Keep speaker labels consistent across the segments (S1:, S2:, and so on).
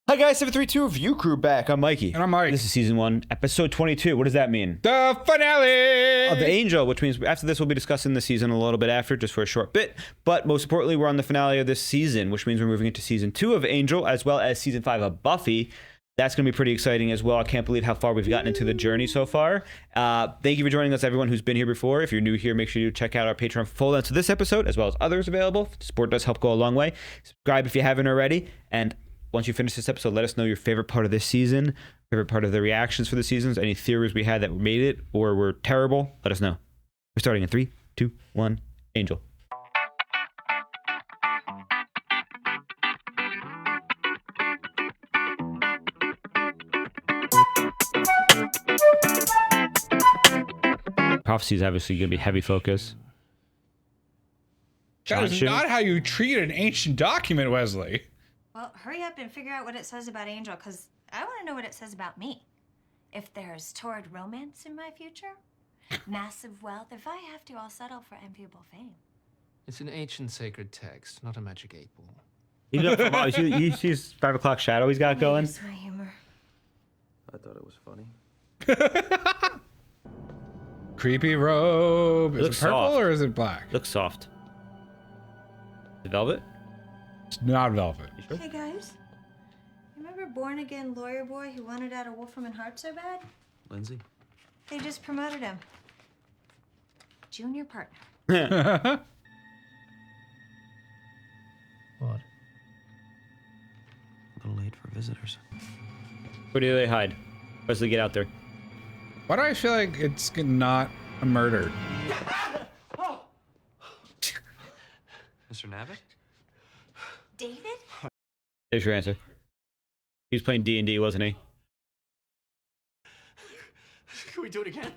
S1: Hi guys, 732 Review Crew back. I'm Mikey.
S2: And I'm Mike.
S1: This is season 1, episode 22. What does that mean?
S2: The finale
S1: Of the Angel, which means after this we'll be discussing the season a little bit after, just for a short bit. But most importantly, we're on the finale of this season, which means we're moving into season 2 of Angel, as well as season 5 of Buffy. That's going to be pretty exciting as well. I can't believe how far we've gotten into the journey so far. Thank you for joining us, everyone who's been here before. If you're new here, make sure you check out our Patreon full length to this episode, as well as others available. Support does help go a long way. Subscribe if you haven't already. And once you finish this episode, let us know your favorite part of this season, favorite part of the reactions for the seasons, any theories we had that made it or were terrible. Let us know. We're starting in 3, 2, 1, Angel. Prophecy is obviously going to be heavy focus.
S2: That is
S1: Shanshu?
S2: not how you treat an ancient document, Wesley.
S3: Well, hurry up and figure out what it says about Angel, because I want to know what it says about me. If there's torrid romance in my future, massive wealth, if I have to, I'll settle for enviable fame.
S4: It's an ancient sacred text, not a magic 8-ball.
S1: He's up for, you see his 5 o'clock shadow he's got going?
S3: That's my humor.
S5: I thought it was funny.
S2: Creepy robe. Is it
S1: looks
S2: purple
S1: soft.
S2: or is it black?
S1: Looks soft. The velvet?
S2: It's not velvet.
S1: You sure?
S3: Hey, guys. Remember born-again lawyer boy who wanted out of Wolfram and Hart so bad?
S5: Lindsay?
S3: They just promoted him. Junior partner.
S4: What?
S5: A little late for visitors.
S1: Where do they hide? Wesley, get out there.
S2: Why do I feel like it's not a murder?
S5: Mr. Navick?
S3: David?
S1: There's your answer. He was playing D&D, wasn't he?
S6: Can we do it again?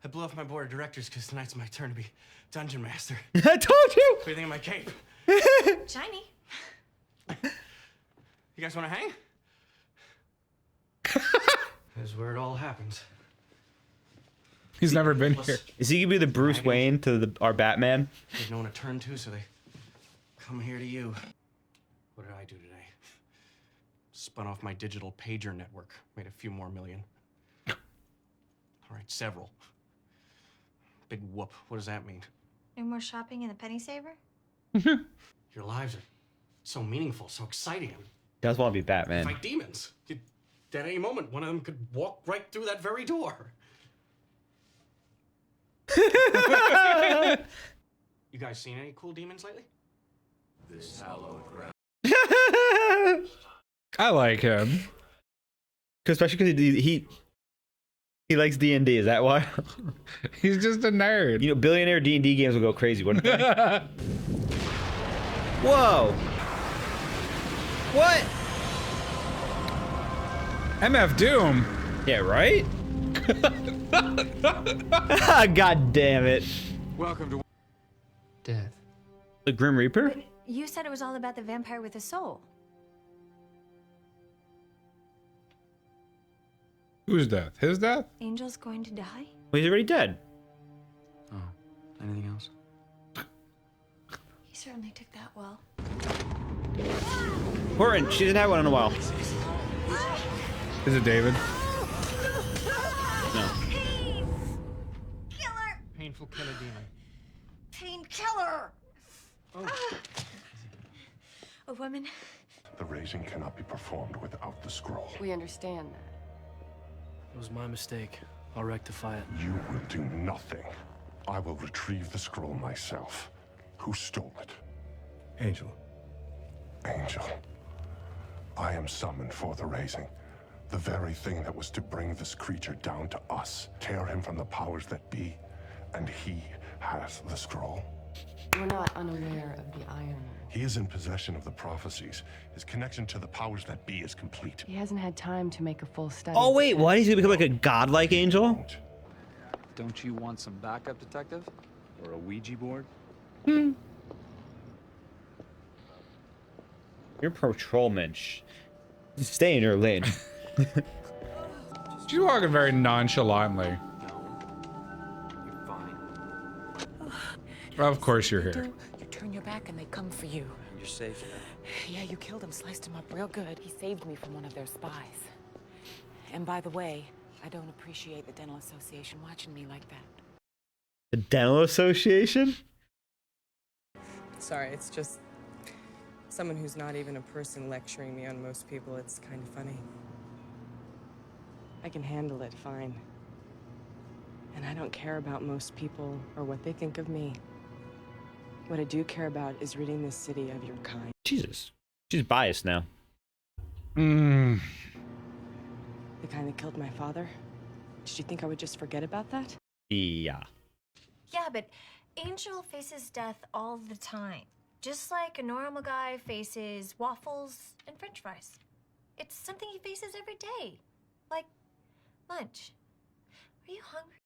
S6: I blew off my board of directors because tonight's my turn to be dungeon master.
S1: I told you!
S6: What do you think of my cape?
S3: Shiny.
S6: You guys want to hang? This is where it all happens.
S2: He's never been here.
S1: Is he gonna be the Bruce Wayne to our Batman?
S6: There's no one to turn to, so they come here to you. What did I do today? Spun off my digital pager network. Made a few more million. All right, several. Big whoop. What does that mean?
S3: No more shopping in the penny saver?
S6: Your lives are so meaningful, so exciting. I mean,
S1: Does want to be Batman.
S6: fight demons. At any moment, one of them could walk right through that very door. You guys seen any cool demons lately? This hallowed ground.
S2: I like him.
S1: Especially because he likes D&D. Is that why?
S2: He's just a nerd.
S1: You know, billionaire D&D games will go crazy, wouldn't they? Whoa! What?
S2: MF Doom.
S1: Yeah, right? God damn it.
S6: Welcome to.
S4: Death.
S1: The Grim Reaper?
S3: You said it was all about the vampire with a soul.
S2: Whose death? His death?
S3: Angel's going to die?
S1: Well, he's already dead.
S5: Oh, anything else?
S3: He certainly took that well.
S1: Horton, she hasn't had one in a while.
S2: Is it David?
S1: No.
S3: Killer!
S4: Painful killer demon.
S3: Painkiller! A woman.
S7: The raising cannot be performed without the scroll.
S8: We understand that.
S4: It was my mistake. I'll rectify it.
S7: You will do nothing. I will retrieve the scroll myself. Who stole it?
S9: Angel.
S7: Angel. I am summoned for the raising. The very thing that was to bring this creature down to us. Tear him from the powers that be, and he has the scroll.
S8: We're not unaware of the Iron.
S7: He is in possession of the prophecies. His connection to the powers that be is complete.
S8: He hasn't had time to make a full study.
S1: Oh, wait, what? He's gonna become like a godlike angel?
S7: Don't.
S5: Don't you want some backup, detective? Or a Ouija board?
S1: You're patrolman. Stay in your lane.
S2: She's walking very nonchalantly.
S5: You're fine.
S2: Of course you're here.
S10: You turn your back and they come for you.
S5: You're safe now.
S9: Yeah, you killed him, sliced him up real good. He saved me from one of their spies. And by the way, I don't appreciate the Dental Association watching me like that.
S1: The Dental Association?
S10: Sorry, it's just someone who's not even a person lecturing me on most people. It's kind of funny. I can handle it fine. And I don't care about most people or what they think of me. What I do care about is ridding this city of your kind.
S1: Jesus. She's biased now.
S10: The kind that killed my father? Did you think I would just forget about that?
S1: Yeah.
S3: Yeah, but Angel faces death all the time. Just like a normal guy faces waffles and french fries. It's something he faces every day. Like lunch. Are you hungry?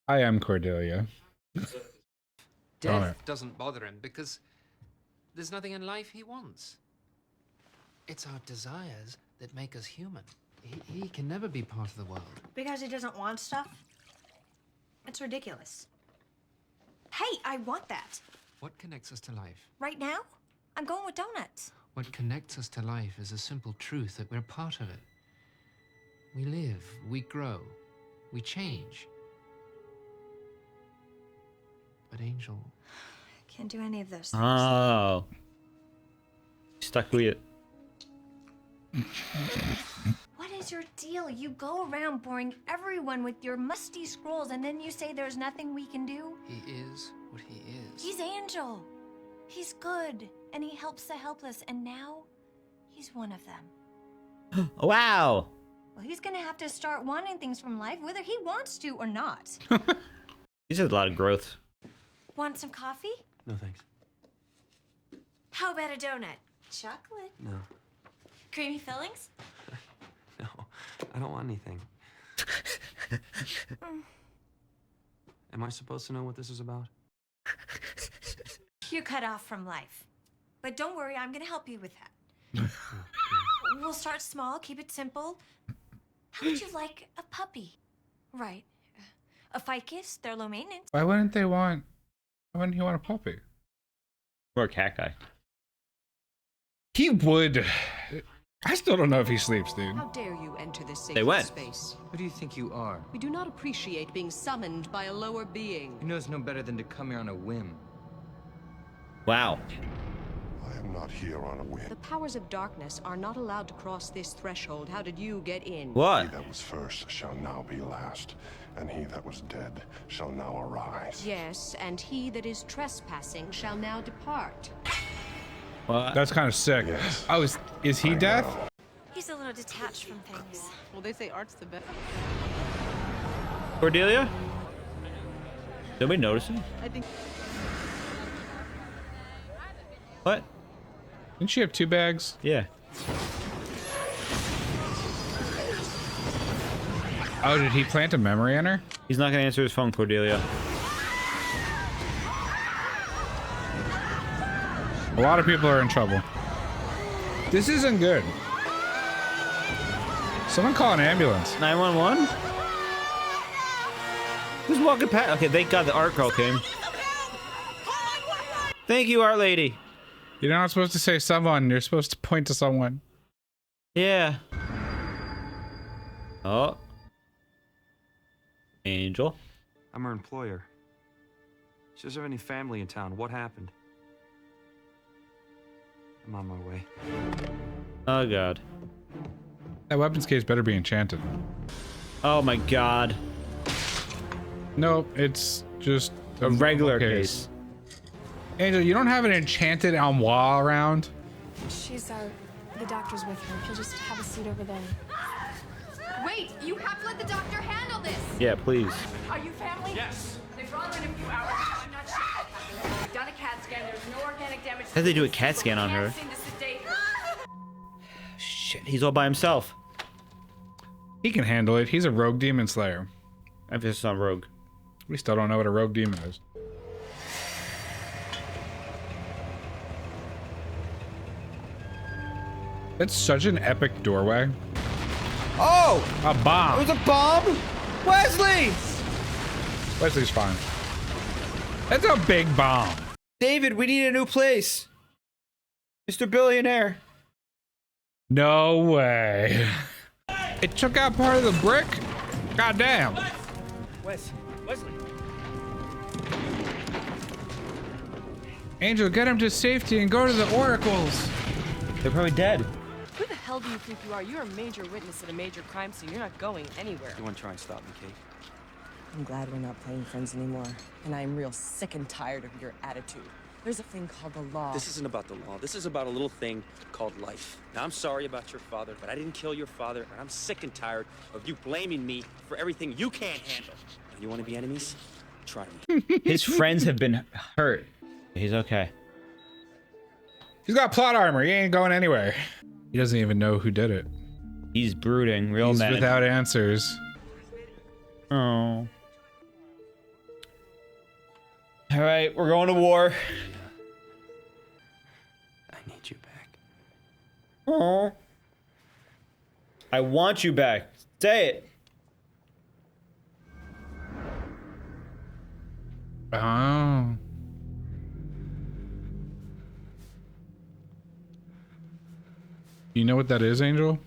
S2: I am Cordelia.
S4: Death doesn't bother him because there's nothing in life he wants. It's our desires that make us human. He can never be part of the world.
S3: Because he doesn't want stuff? It's ridiculous. Hey, I want that.
S4: What connects us to life?
S3: Right now? I'm going with donuts.
S4: What connects us to life is a simple truth that we're part of it. We live, we grow, we change. But Angel...
S3: Can't do any of those things.
S1: Oh. Stuck with it.
S3: What is your deal? You go around boring everyone with your musty scrolls and then you say there's nothing we can do?
S4: He is what he is.
S3: He's Angel. He's good. And he helps the helpless. And now, he's one of them.
S1: Wow.
S3: Well, he's gonna have to start wanting things from life, whether he wants to or not.
S1: He's had a lot of growth.
S3: Want some coffee?
S6: No, thanks.
S3: How about a donut? Chocolate?
S6: No.
S3: Creamy fillings?
S6: No, I don't want anything. Am I supposed to know what this is about?
S3: You're cut off from life. But don't worry, I'm gonna help you with that. We'll start small, keep it simple. How would you like a puppy? Right. A ficus, they're low maintenance.
S2: Why wouldn't he want a puppy?
S1: Or a cacti.
S2: He would. I still don't know if he sleeps, dude.
S11: How dare you enter this
S1: They
S11: sacred
S1: went.
S11: space?
S5: Who do you think you are?
S11: We do not appreciate being summoned by a lower being.
S5: You know it's no better than to come here on a whim.
S1: Wow.
S7: I am not here on a whim.
S11: The powers of darkness are not allowed to cross this threshold. How did you get in?
S7: He
S1: What?
S7: that was first shall now be last, and he that was dead shall now arise.
S11: Yes, and he that is trespassing shall now depart.
S1: What?
S2: That's kind of sick.
S7: Yes.
S2: Oh, is he
S7: I
S2: death?
S7: know.
S3: He's a little detached from things.
S10: Well, they say art's the best.
S1: Cordelia? Nobody noticing?
S10: I think
S1: What?
S2: Didn't she have 2 bags?
S1: Yeah.
S2: Oh, did he plant a memory in her?
S1: He's not gonna answer his phone, Cordelia.
S2: A lot of people are in trouble. This isn't good. Someone call an ambulance.
S1: 911? Who's walking past? Okay, thank God the art girl came. Thank you, art lady.
S2: You're not supposed to say someone. You're supposed to point to someone.
S1: Yeah. Oh. Angel.
S6: I'm her employer. She doesn't have any family in town. What happened? I'm on my way.
S1: Oh, God.
S2: That weapons case better be enchanted.
S1: Oh, my God.
S2: Nope, it's just
S1: A regular case.
S2: Angel, you don't have an enchanted armoire around?
S12: She's the doctor's with her. He'll just have a seat over there.
S13: Wait, you have to let the doctor handle this.
S1: Yeah, please.
S13: Are you family?
S6: Yes.
S13: They brought her in a few hours. I'm not sure. We've done a CAT scan. There's no organic damage.
S1: How'd they do a CAT scan on her?
S13: Can't seem to sedate her.
S1: Shit, he's all by himself.
S2: He can handle it. He's a rogue demon slayer.
S1: Emphasis on rogue.
S2: We still don't know what a rogue demon is. It's such an epic doorway.
S1: Oh!
S2: A bomb.
S1: It was a bomb? Wesley!
S2: Wesley's fine. That's a big bomb.
S1: David, we need a new place. Mr. Billionaire.
S2: No way. It took out part of the brick? Goddamn.
S1: Wesley.
S2: Angel, get him to safety and go to the oracles.
S1: They're probably dead.
S10: Who the hell do you think you are? You're a major witness at a major crime scene. You're not going anywhere.
S5: You want to try and stop me, Kate?
S10: I'm glad we're not playing friends anymore. And I'm real sick and tired of your attitude. There's a thing called the law.
S14: This isn't about the law. This is about a little thing called life. Now, I'm sorry about your father, but I didn't kill your father, and I'm sick and tired of you blaming me for everything you can't handle. Now, you want to be enemies? Try me.
S1: His friends have been hurt. He's okay.
S2: He's got plot armor. He ain't going anywhere. He doesn't even know who did it.
S1: He's brooding, real
S2: He's
S1: mad.
S2: without answers.
S1: Oh. All right, we're going to war.
S14: I need you back.
S1: Oh. I want you back. Say it.
S2: Oh. You know what that is, Angel?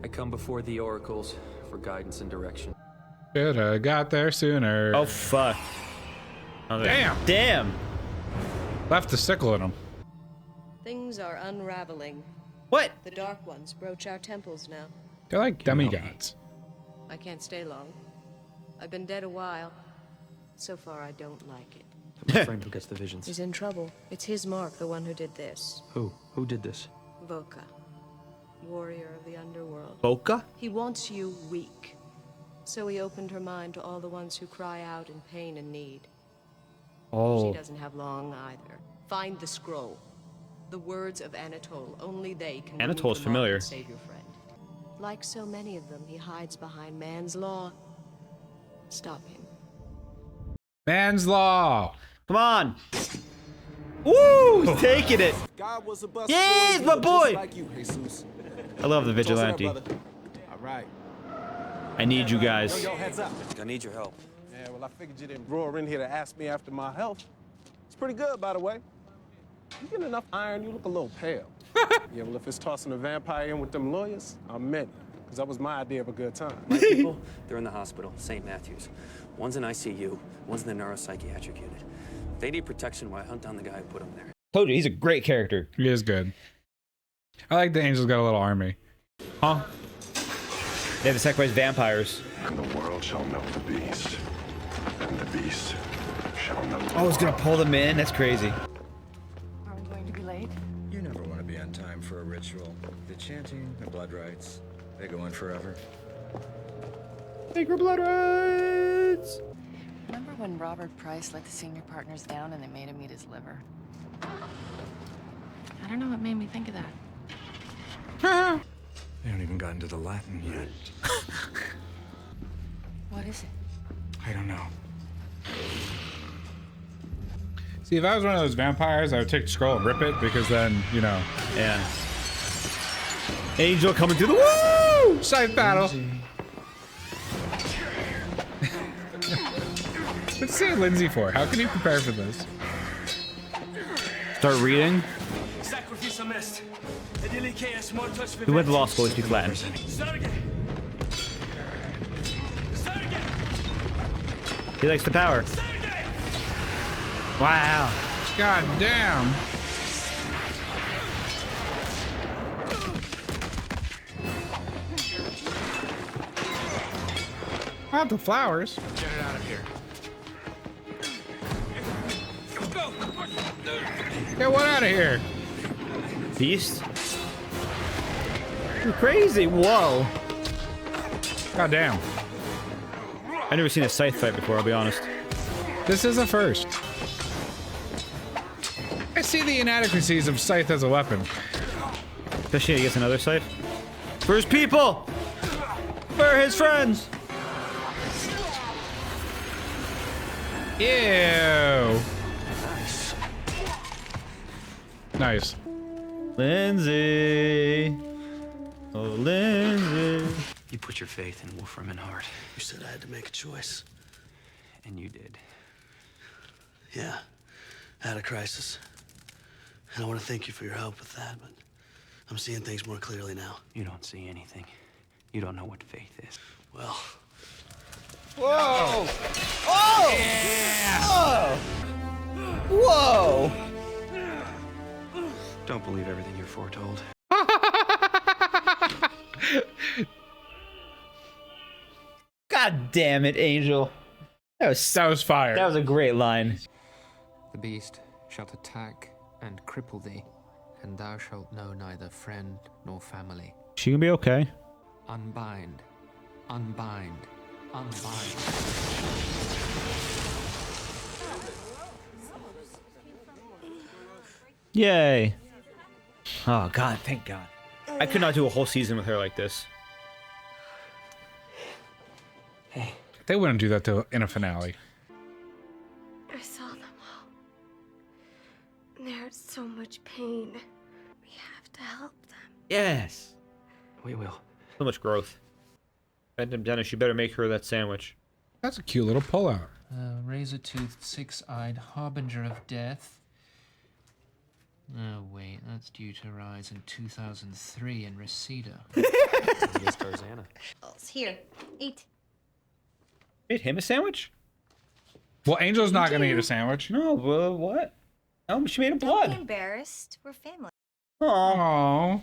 S5: I come before the oracles for guidance and direction.
S2: Coulda got there sooner.
S1: Oh, fuck. Oh,
S2: damn.
S1: Damn.
S2: Left the sickle in him.
S11: Things are unraveling.
S1: What?
S11: The Dark Ones broach our temples now.
S2: They're like demigods.
S11: I can't stay long. I've been dead a while. So far, I don't like it.
S5: My friend who gets the visions.
S11: He's in trouble. It's his mark, the one who did this.
S5: Who? Who did this?
S11: Voka, warrior of the underworld.
S1: Boca?
S11: He wants you weak. So he opened her mind to all the ones who cry out in pain and need.
S1: Oh.
S11: She doesn't have long either. Find the scroll. The words of Anatole. Only they can
S1: Anatole's
S11: remove the mark
S1: familiar.
S11: and save your friend. Like so many of them, he hides behind man's law. Stop him.
S2: Man's law.
S1: Come on. Woo! He's taking it. Yes, my boy. I love the vigilante.
S15: All right.
S1: I need you guys.
S15: Yo, heads up.
S14: I need your help.
S15: Yeah, well, I figured you didn't roar in here to ask me after my health. It's pretty good, by the way. You get enough iron, you look a little pale. Yeah, well, if it's tossing a vampire in with them lawyers, I'm in. Because that was my idea of a good time.
S14: My people, they're in the hospital, St. Matthew's. One's in ICU, one's in the neuropsychiatric unit. They need protection while I hunt down the guy who put them there.
S1: Told you, he's a great character.
S2: He is good. I like the Angel's got a little army. Huh?
S1: They have to sacrifice vampires.
S7: And the world shall know the beast, and the beast shall know the
S1: Oh, it's gonna pull them in? That's crazy.
S8: Are we going to be late?
S16: You never want to be on time for a ritual. The chanting, the blood rites, they go on forever.
S1: Sacred blood rites!
S8: Remember when Robert Price let the senior partners down and they made him eat his liver? I don't know what made me think of that.
S16: They haven't even gotten to the Latin yet.
S8: What is it?
S2: I don't know. See, if I was one of those vampires, I would take the scroll and rip it because then, you know.
S1: Yeah. Angel coming through the woo!
S2: Scythe battle. What's St. Lindsay for? How can you prepare for this?
S1: Start reading. Who went to law school? He speaks Latin. He likes the power. Wow.
S2: God damn. Not the flowers.
S6: Get it out of here.
S2: Get one out of here.
S1: Beast? You're crazy. Whoa.
S2: God damn.
S1: I've never seen a scythe fight before, I'll be honest.
S2: This is a first. I see the inadequacies of scythe as a weapon.
S1: Especially against another scythe. For his people! For his friends!
S2: Ew. Nice.
S1: Lindsay. Oh, Lindsay.
S14: You put your faith in Wolfram and Hart.
S17: You said I had to make a choice.
S14: And you did.
S17: Yeah, had a crisis. And I want to thank you for your help with that, but I'm seeing things more clearly now.
S4: You don't see anything. You don't know what faith is.
S17: Well...
S1: Whoa! Oh! Yeah! Whoa! Whoa!
S4: Don't believe everything you're foretold.
S1: God damn it, Angel. That was
S2: fire.
S1: That was a great line.
S4: The beast shall attack and cripple thee, and thou shalt know neither friend nor family.
S1: She gonna be okay.
S4: Unbind, unbind, unbind.
S1: Yay. Oh, God, thank God. I could not do a whole season with her like this.
S2: They wouldn't do that in a finale.
S11: I saw them all. And they're in so much pain. We have to help them.
S1: Yes.
S4: We will.
S1: So much growth. And Dennis, you better make her that sandwich.
S2: That's a cute little pullout.
S4: Razor-toothed, six-eyed harbinger of death. Oh, wait, that's due to rise in 2003 in Reseda. Yes, Tarzana.
S3: Here, eat.
S1: Made him a sandwich?
S2: Well, Angel's not going to eat a sandwich.
S1: No, well, what? Oh, she made him
S3: Don't
S1: blood.
S3: be embarrassed. We're family.
S2: Aww.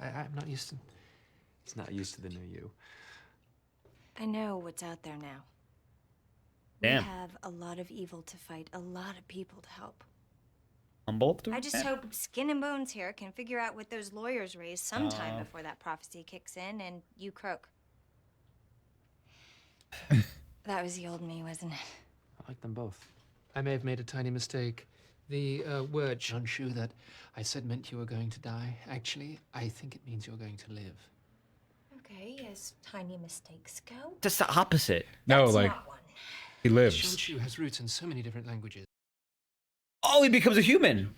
S4: I'm not used to... He's not used to the new you.
S3: I know what's out there now.
S1: Damn.
S3: We have a lot of evil to fight, a lot of people to help.
S1: Humboldt?
S3: I just hope Skin and Bones here can figure out what those lawyers raised sometime before that prophecy kicks in and you croak. That was the old me, wasn't it?
S4: I like them both. I may have made a tiny mistake. The word Shanshu that I said meant you were going to die. Actually, I think it means you're going to live.
S3: Okay, as tiny mistakes go.
S1: That's the opposite.
S2: No,
S3: That's
S2: like,
S3: not one.
S2: he lives.
S4: Shanshu has roots in so many different languages.
S1: Oh, he becomes a human.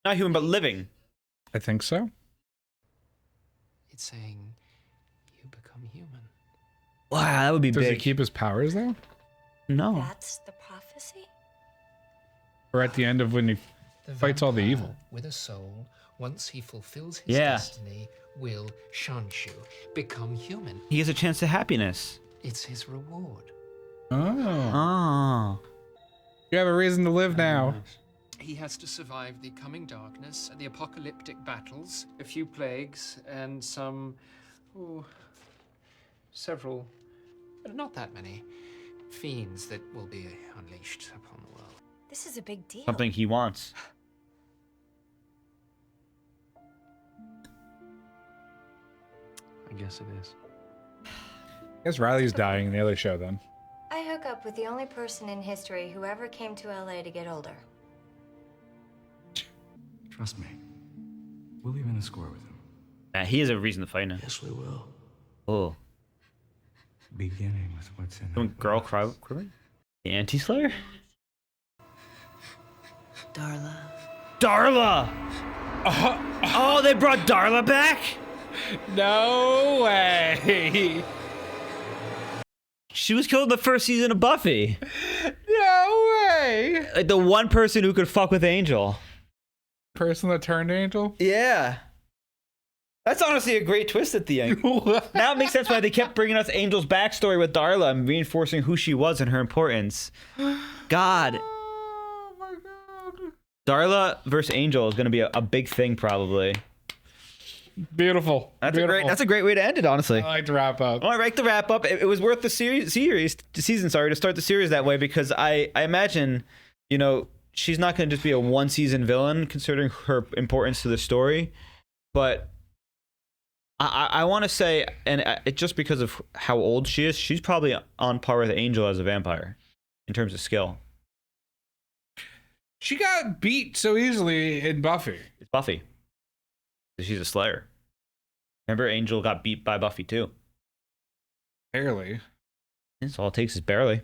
S1: Not human, but living.
S2: I think so.
S4: It's saying you become human.
S1: Wow, that would be
S2: Does
S1: big.
S2: he keep his powers, though?
S1: No.
S3: That's the prophecy?
S2: Or at the end of when he fights all the evil?
S4: With a soul, once he fulfills his
S1: Yeah.
S4: destiny, will Shanshu become human.
S1: He gets a chance to happiness.
S4: It's his reward.
S2: Oh.
S1: Oh.
S2: You have a reason to live now.
S4: He has to survive the coming darkness, the apocalyptic battles, a few plagues, and several, but not that many, fiends that will be unleashed upon the world.
S3: This is a big deal.
S1: Something he wants.
S4: I guess it is.
S2: I guess Riley's dying in the other show, then.
S3: I hook up with the only person in history who ever came to LA to get older.
S5: Trust me. We'll even score with him.
S1: He has a reason to fight now.
S17: Yes, we will.
S1: Oh.
S5: Beginning with what's in
S1: Some girl cry. The anti-slayer?
S11: Darla.
S1: Darla! Oh, they brought Darla back?
S2: No way.
S1: She was killed in the first season of Buffy.
S2: No way.
S1: Like the one person who could fuck with Angel.
S2: Person that turned Angel?
S1: Yeah. That's honestly a great twist at the end. Now it makes sense why they kept bringing us Angel's backstory with Darla and reinforcing who she was and her importance. God.
S2: Oh my God.
S1: Darla versus Angel is going to be a big thing probably.
S2: Beautiful.
S1: That's a great way to end it, honestly.
S2: I like to wrap up.
S1: Well, I like to wrap up. It was worth the season, to start the series that way because I imagine, she's not going to just be a one-season villain considering her importance to the story. But I want to say, and just because of how old she is, she's probably on par with Angel as a vampire in terms of skill.
S2: She got beat so easily in Buffy.
S1: It's Buffy. She's a slayer. Remember, Angel got beat by Buffy too.
S2: Barely.
S1: That's all it takes is barely.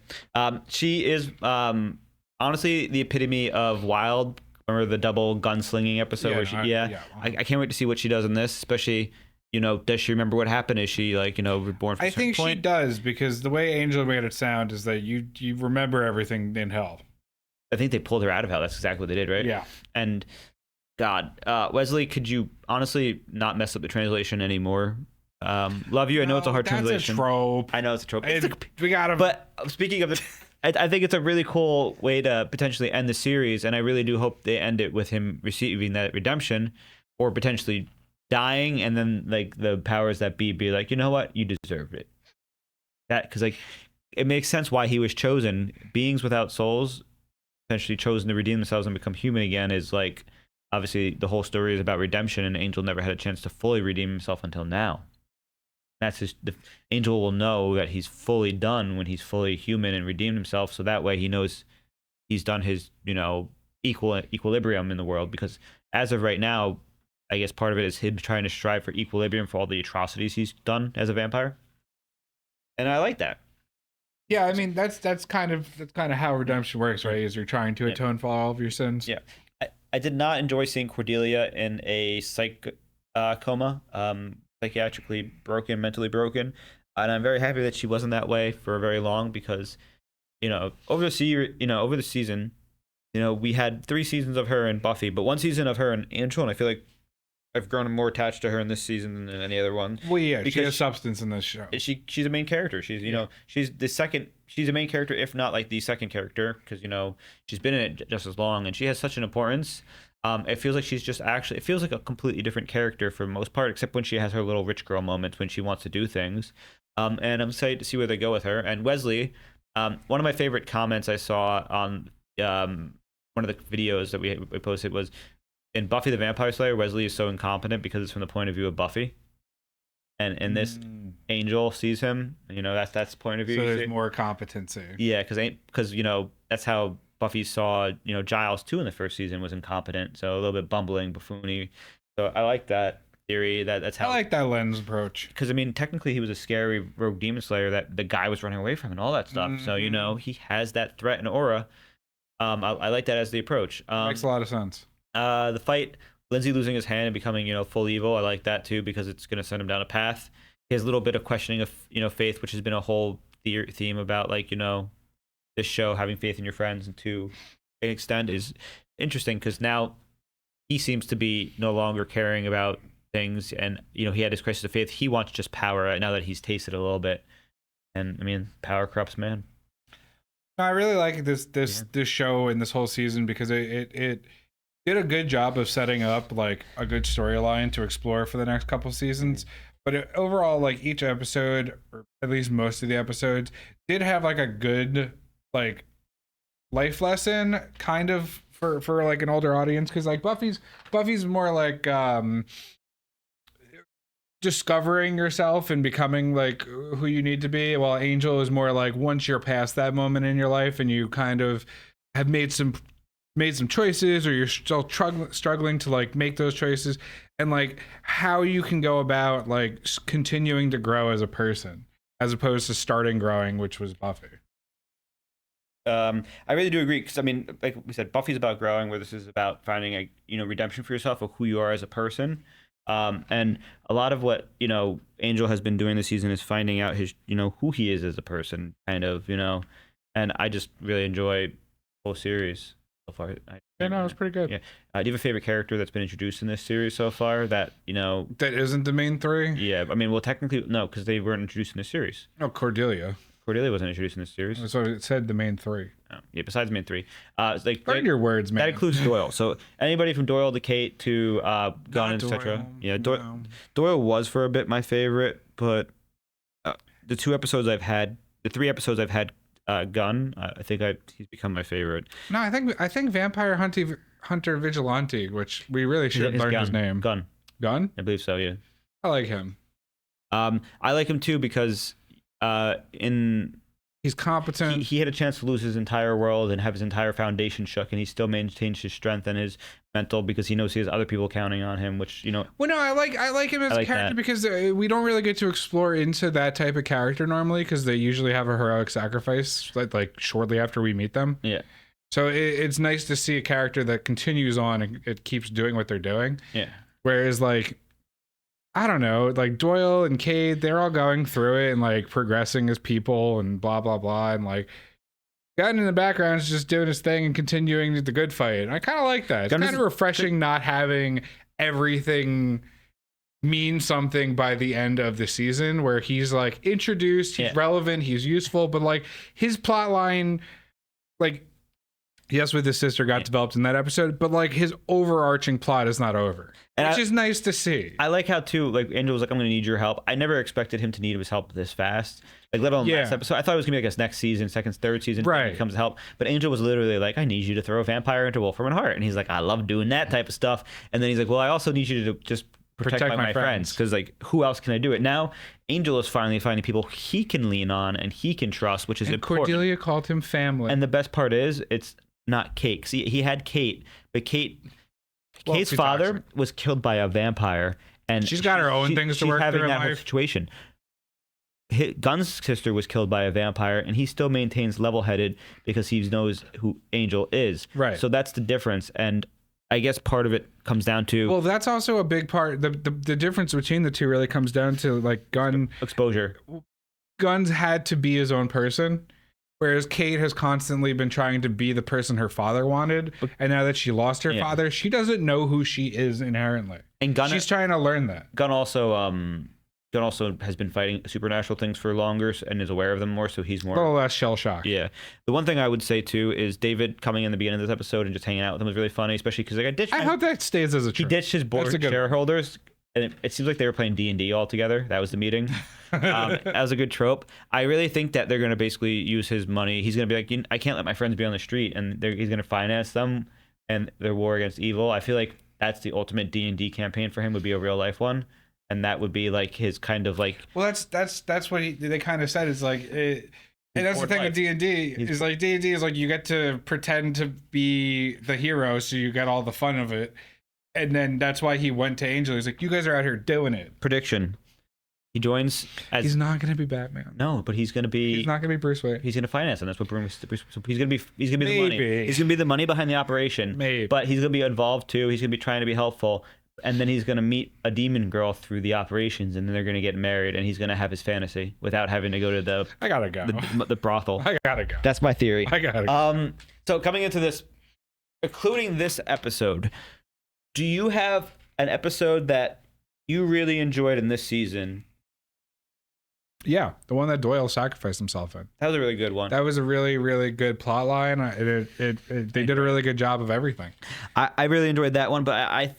S1: She is honestly the epitome of Wild. Remember the double gunslinging episode where I can't wait to see what she does in this, especially, does she remember what happened? Is she reborn from a certain point?
S2: She does, because the way Angel made it sound is that you remember everything in hell.
S1: I think they pulled her out of hell. That's exactly what they did, right?
S2: Yeah.
S1: And God, Wesley, could you honestly not mess up the translation anymore? Love you. I know it's a hard translation.
S2: That's a trope.
S1: I know it's a trope.
S2: We gotta.
S1: But speaking of the, I think it's a really cool way to potentially end the series, and I really do hope they end it with him receiving that redemption, or potentially dying, and then like the powers that be like, you know what, you deserved it. That because like it makes sense why he was chosen. Beings without souls, potentially chosen to redeem themselves and become human again, is like obviously the whole story is about redemption, and Angel never had a chance to fully redeem himself until now. That's the Angel will know that he's fully done when he's fully human and redeemed himself, so that way he knows he's done his, you know, equilibrium in the world, because as of right now, I guess part of it is him trying to strive for equilibrium for all the atrocities he's done as a vampire. And I like that.
S2: Yeah, I mean that's kind of how redemption works, right? Is you're trying to atone for all of your sins.
S1: Yeah. I did not enjoy seeing Cordelia in a psych coma. Psychiatrically broken, mentally broken, and I'm very happy that she wasn't that way for very long, because over the season, we had 3 seasons of her in Buffy, but 1 season of her in Angel, and I feel like I've grown more attached to her in this season than any other one.
S2: Well, yeah, she has substance in this show.
S1: She's a main character. She's she's a main character, if not like the second character, because she's been in it just as long, and she has such an importance. It feels like it feels like a completely different character for the most part, except when she has her little rich girl moments when she wants to do things. And I'm excited to see where they go with her. And Wesley, one of my favorite comments I saw on one of the videos that we posted was, in Buffy the Vampire Slayer, Wesley is so incompetent because it's from the point of view of Buffy. And in this, Angel sees him, that's the point of view.
S2: So there's more competency.
S1: Yeah, because that's how Buffy saw, Giles too in the first season was incompetent, so a little bit bumbling, buffoony. So I like that theory. That's how
S2: I like that lens approach.
S1: Because technically he was a scary rogue demon slayer that the guy was running away from and all that stuff. So he has that threat and aura. I like that as the approach.
S2: Makes a lot of sense.
S1: The fight, Lindsay losing his hand and becoming full evil. I like that too, because it's going to send him down a path. He has a little bit of questioning of faith, which has been a whole theme about this show, having faith in your friends, and to an extent is interesting, because now he seems to be no longer caring about things, and he had his crisis of faith. He wants just power now that he's tasted a little bit, and power corrupts man.
S2: I really like this show and this whole season, because it did a good job of setting up like a good storyline to explore for the next couple seasons. But overall, each episode, or at least most of the episodes, did have a good life lesson kind of for an older audience, because Buffy's more discovering yourself and becoming who you need to be, while Angel is more once you're past that moment in your life and you kind of have made some choices, or you're still struggling to make those choices, and how you can go about continuing to grow as a person, as opposed to starting growing, which was Buffy.
S1: I really do agree, because like we said, Buffy's about growing, where this is about finding a redemption for yourself of who you are as a person. And a lot of what Angel has been doing this season is finding out his who he is as a person, kind of, and I just really enjoy the whole series so far.
S2: It was pretty good.
S1: Yeah. Do you have a favorite character that's been introduced in this series so far that
S2: that isn't the main 3?
S1: Yeah, well, technically no, because they weren't introduced in the series.
S2: Oh, Cordelia
S1: wasn't introduced in this series.
S2: So it said the main 3.
S1: Oh, yeah, besides the main 3.
S2: Learn your words, man.
S1: That includes Doyle. So anybody from Doyle to Kate to Gunn, etc. Yeah, Doyle was for a bit my favorite, but the 3 episodes I've had Gunn, I think he's become my favorite.
S2: No, I think Vampire Hunter Vigilante, which we really should learn his name.
S1: Gunn.
S2: Gunn?
S1: I believe so, yeah.
S2: I like him.
S1: I like him too, because
S2: he's competent.
S1: He had a chance to lose his entire world and have his entire foundation shook, and he still maintains his strength and his mental, because he knows he has other people counting on him, which
S2: Well, no, I like him as a character, because we don't really get to explore into that type of character normally, because they usually have a heroic sacrifice shortly after we meet them.
S1: Yeah.
S2: So it's nice to see a character that continues on and it keeps doing what they're doing.
S1: Yeah.
S2: Whereas I don't know, Doyle and Cade, they're all going through it and progressing as people and blah blah blah, and Gunn in the background is just doing his thing and continuing the good fight. I kind of like that. It's kind of refreshing not having everything mean something by the end of the season, where he's like introduced, he's relevant, he's useful, but like his plot line, like, yes, with his sister got developed in that episode, but like his overarching plot is not over, which is nice to see.
S1: I like how too, like Angel was like, I'm going to need your help. I never expected him to need his help this fast. Like, let alone last episode. I thought it was going to be like his next season, second, third season. Right. He comes to help. But Angel was literally like, I need you to throw a vampire into Wolfram and Hart. And he's like, I love doing that type of stuff. And then he's like, well, I also need you to just protect my friends. Because like, who else can I do it? Now, Angel is finally finding people he can lean on and he can trust, which is important.
S2: Cordelia called him family.
S1: And the best part is, it's not Kate. See, he had Kate, but Kate's father was killed by a vampire, and
S2: she's got her own things to work through in
S1: that whole
S2: life.
S1: situation. Gunn's sister was killed by a vampire, and he still maintains level-headed because he knows who Angel is. Right. So that's the difference, and I guess part of it comes down to...
S2: Well, that's also a big part. The difference between the two really comes down to like Gunn...
S1: exposure.
S2: Gunn's had to be his own person, whereas Kate has constantly been trying to be the person her father wanted, and now that she lost her father, she doesn't know who she is inherently. And she's trying to learn that.
S1: Gunn also has been fighting supernatural things for longer and is aware of them more, so he's more...
S2: a little less shell-shocked.
S1: Yeah. The one thing I would say, too, is David coming in the beginning of this episode and just hanging out with them was really funny, especially because like,
S2: I hope that stays as a
S1: trend. He ditched his board shareholders, and it seems like they were playing D&D all together. That was the meeting. That was a good trope. I really think that they're going to basically use his money. He's going to be like, I can't let my friends be on the street, and he's going to finance them and their war against evil. I feel like that's the ultimate D&D campaign for him, would be a real-life one. And that would be like his kind of like...
S2: Well, that's what they kind of said. Is like, and that's the thing with D&D is like D&D is like you get to pretend to be the hero, so you get all the fun of it. And then that's why he went to Angel. He's like, you guys are out here doing it.
S1: Prediction: he joins as...
S2: He's not going to be Batman.
S1: No, but he's going to be...
S2: He's not going to be Bruce Wayne.
S1: He's going to finance, and that's what Bruce... So he's going to be the money. He's going to be the money behind the operation.
S2: Maybe.
S1: But he's going to be involved too. He's going to be trying to be helpful. And then he's going to meet a demon girl through the operations, and then they're going to get married, and he's going to have his fantasy without having to go to the...
S2: I gotta go.
S1: The brothel.
S2: I gotta go.
S1: That's my theory.
S2: I gotta go.
S1: So coming into this, including this episode, do you have an episode that you really enjoyed in this season?
S2: Yeah, the one that Doyle sacrificed himself in.
S1: That was a really good one.
S2: That was a really, really good plot line. They did a really good job of everything.
S1: I really enjoyed that one, but I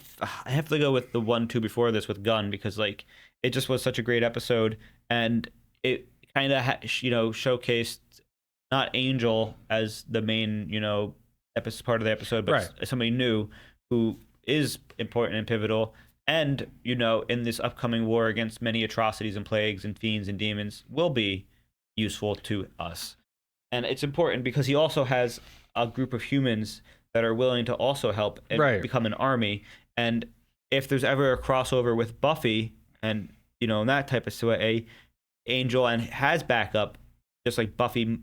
S1: have to go with the 1-2 before this with Gunn, because like it just was such a great episode, and it kind of showcased not Angel as the main part of the episode, but somebody new who is important and pivotal. And, in this upcoming war against many atrocities and plagues and fiends and demons will be useful to us. And it's important because he also has a group of humans that are willing to also help and become an army. And if there's ever a crossover with Buffy and, in that type of way, Angel and has backup, just like Buffy,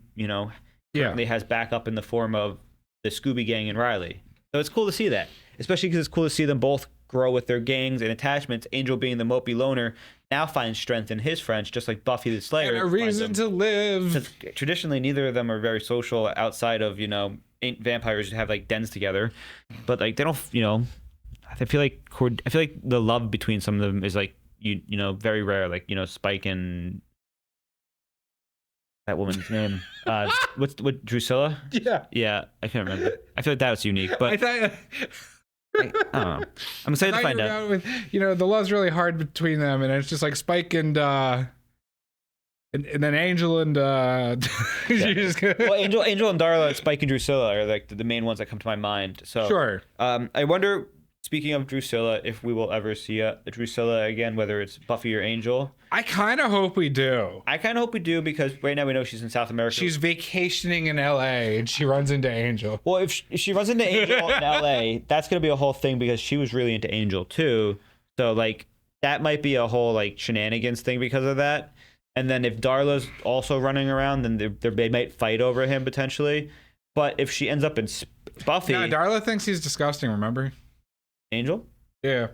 S1: currently has backup in the form of the Scooby Gang and Riley. So it's cool to see that, especially because it's cool to see them both grow with their gangs and attachments. Angel, being the mopey loner, now finds strength in his friends, just like Buffy the Slayer.
S2: And a reason to live.
S1: Traditionally, neither of them are very social outside of, vampires who have like dens together. But like they don't, I feel like the love between some of them is like, very rare. Like, Spike and that woman's name. What Drusilla?
S2: Yeah.
S1: Yeah, I can't remember. I feel like that was unique, but I don't know. I'm excited to find out.
S2: The love's really hard between them, and it's just like Spike and then Angel and
S1: Well, Angel and Darla, Spike and Drusilla are like the main ones that come to my mind. So
S2: sure.
S1: I wonder, speaking of Drusilla, if we will ever see a Drusilla again, whether it's Buffy or Angel.
S2: I kind of hope we do.
S1: Because right now we know she's in South America.
S2: She's vacationing in LA and she runs into Angel.
S1: Well, if she runs into Angel in LA, that's going to be a whole thing because she was really into Angel too. So like that might be a whole like shenanigans thing because of that. And then if Darla's also running around, then they might fight over him potentially. But if she ends up in Buffy...
S2: No, Darla thinks he's disgusting, remember?
S1: Angel?
S2: Yeah.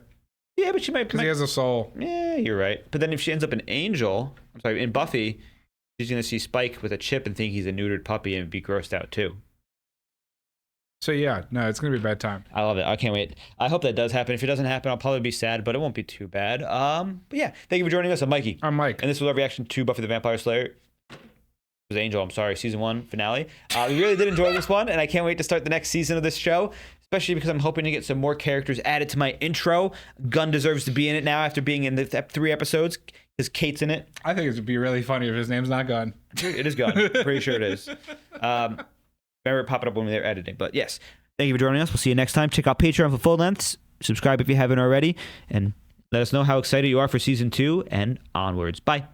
S1: Yeah, but she might...
S2: Because he has a soul.
S1: Yeah, you're right. But then if she ends up in in Buffy, She's going to see Spike with a chip and think he's a neutered puppy and be grossed out too.
S2: So yeah, no, it's gonna be bedtime.
S1: I love it. I can't wait. I hope that does happen. If it doesn't happen, I'll probably be sad, but it won't be too bad. But yeah, thank you for joining us. I'm Mikey.
S2: I'm Mike.
S1: And this was our reaction to Buffy the Vampire Slayer. It was Angel, I'm sorry, season 1 finale. We really did enjoy this one, and I can't wait to start the next season of this show, especially because I'm hoping to get some more characters added to my intro. Gunn deserves to be in it now after being in the 3 episodes, because Kate's in it.
S2: I think it would be really funny if his name's not Gunn.
S1: It is Gunn. I'm pretty sure it is. Remember pop it up when they're editing. But yes, thank you for joining us. We'll see you next time. Check out Patreon for full lengths. Subscribe if you haven't already. And let us know how excited you are for season 2 and onwards. Bye.